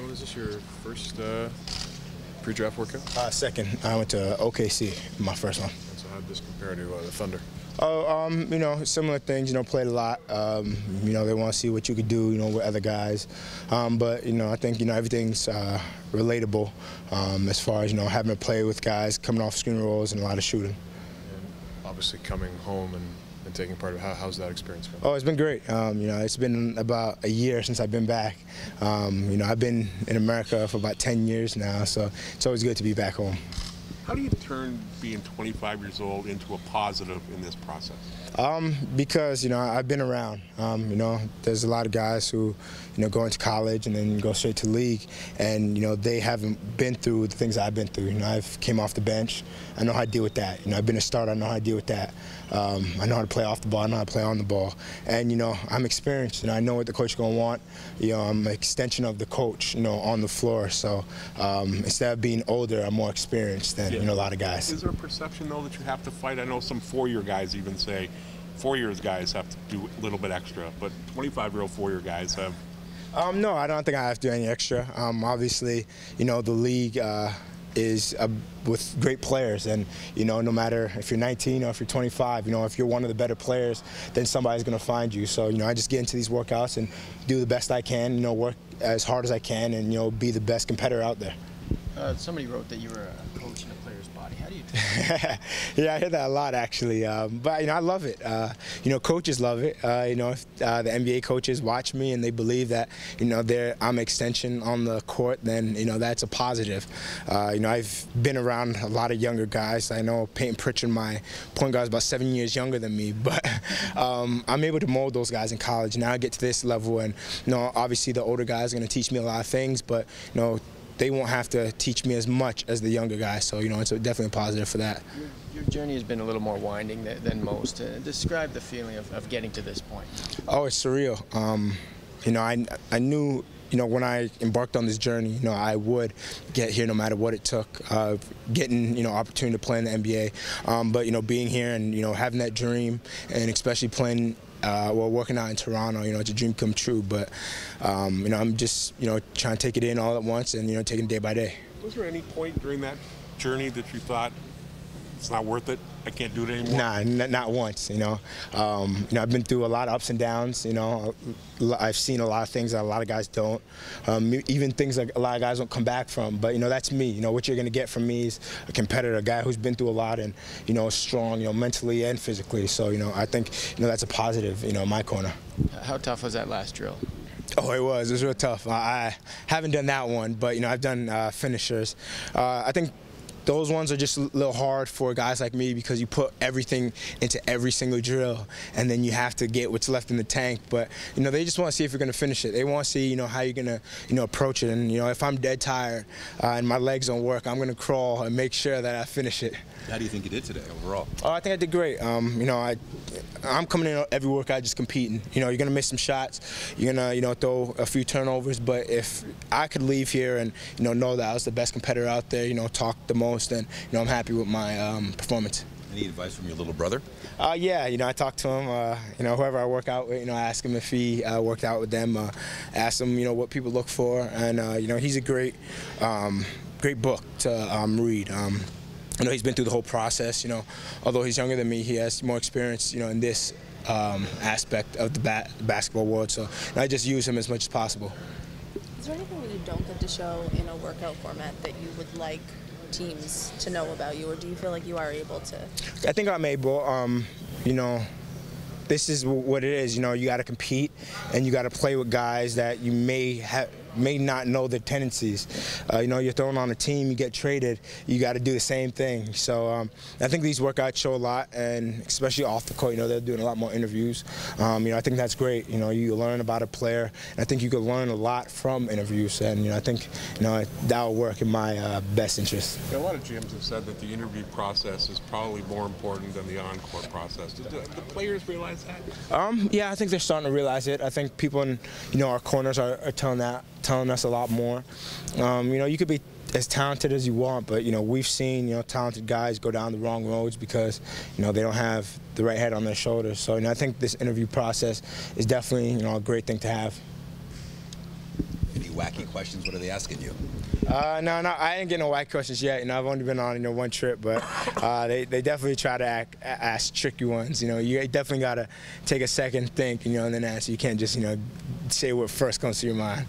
Dylan, is this your first pre-draft workout? Second. I went to OKC, my first one. And so how did this compare to the Thunder? Oh, you know, similar things. You know, played a lot. You know, they want to see what you could do, you know, with other guys. But you know, I think everything's relatable as far as having to play with guys coming off screen rolls and a lot of shooting. And obviously coming home and taking part of it, how's that experience been? Oh, it's been great. You know, it's been about a year since I've been back. You know, I've been in America for about 10 years now, so it's always good to be back home. How do you turn being 25 years old into a positive in this process? Because, I've been around. You know, there's a lot of guys who, go into college and then go straight to the league, and, they haven't been through the things I've been through. You know, I've came off the bench. I know how to deal with that. I've been a starter. I know how to deal with that. I know how to play off the ball. I know how to play on the ball. And, I'm experienced. I know what the coach is going to want. I'm an extension of the coach, on the floor. So instead of being older, I'm more experienced than, a lot of guys. Is there a perception, though, that you have to fight? I know some four-year guys even say 4 years guys have to do a little bit extra, but 25-year-old four-year guys have. No, I don't think I have to do any extra. Obviously, the league is with great players, and no matter if you're 19 or if you're 25, if you're one of the better players, then somebody's going to find you. So I just get into these workouts and do the best I can, work as hard as I can, and be the best competitor out there. Somebody wrote that you were a coach in a player's body. How do you do that? Yeah, I hear that a lot, actually. But I love it. Coaches love it. If the NBA coaches watch me and they believe that I'm an extension on the court, then that's a positive. I've been around a lot of younger guys. I know Peyton Pritchard, my point guard, is about 7 years younger than me, but I'm able to mold those guys in college. Now I get to this level, and obviously the older guys are going to teach me a lot of things, but they won't have to teach me as much as the younger guys, so it's definitely a positive for that. Your journey has been a little more winding than most. Describe the feeling of getting to this point. Oh, it's surreal. I knew when I embarked on this journey, I would get here no matter what it took. Getting opportunity to play in the NBA, but being here and having that dream, and especially playing. Working out in Toronto, it's a dream come true. But I'm just trying to take it in all at once and taking it day by day. Was there any point during that journey that you thought it's not worth it? I can't do it anymore. Nah, not once. I've been through a lot of ups and downs. I've seen a lot of things that a lot of guys don't. Even things like a lot of guys don't come back from. But that's me. What you're gonna get from me is a competitor, a guy who's been through a lot and strong, mentally and physically. So I think that's a positive, in my corner. How tough was that last drill? Oh, it was real tough. I haven't done that one, but I've done finishers. I think those ones are just a little hard for guys like me because you put everything into every single drill, and then you have to get what's left in the tank. But they just want to see if you're going to finish it. They want to see how you're going to approach it. And if I'm dead tired and my legs don't work, I'm going to crawl and make sure that I finish it. How do you think you did today overall? Oh, I think I did great. I'm coming in every workout just competing. You're going to miss some shots. You're going to throw a few turnovers. But if I could leave here and know that I was the best competitor out there, talk the most, then I'm happy with my performance. Any advice from your little brother? Yeah, I talk to him. Whoever I work out with, I ask him if he worked out with them. Ask him, what people look for, and he's a great book to read. He's been through the whole process. Although he's younger than me, he has more experience, in this aspect of the basketball world. So I just use him as much as possible. Is there anything that you don't get to show in a workout format that you would like teams to know about you, or do you feel like you are able to? I think I'm able. This is what it is. You got to compete, and you got to play with guys that you may not know their tendencies. You're thrown on a team, you get traded, you got to do the same thing. So I think these workouts show a lot, and especially off the court, they're doing a lot more interviews. I think that's great. You learn about a player, and I think you could learn a lot from interviews, and I think that'll work in my best interest. A lot of GMs have said that the interview process is probably more important than the on-court process. Do the players realize that? Yeah, I think they're starting to realize it. I think people in our corners are telling us a lot more. You could be as talented as you want, but we've seen talented guys go down the wrong roads because they don't have the right head on their shoulders. So I think this interview process is definitely a great thing to have. Any wacky questions? What are they asking you? No, I ain't getting no white questions yet. I've only been on one trip, but they definitely try to ask tricky ones. You definitely gotta take a second, think, and then answer. You can't just say what first comes to your mind.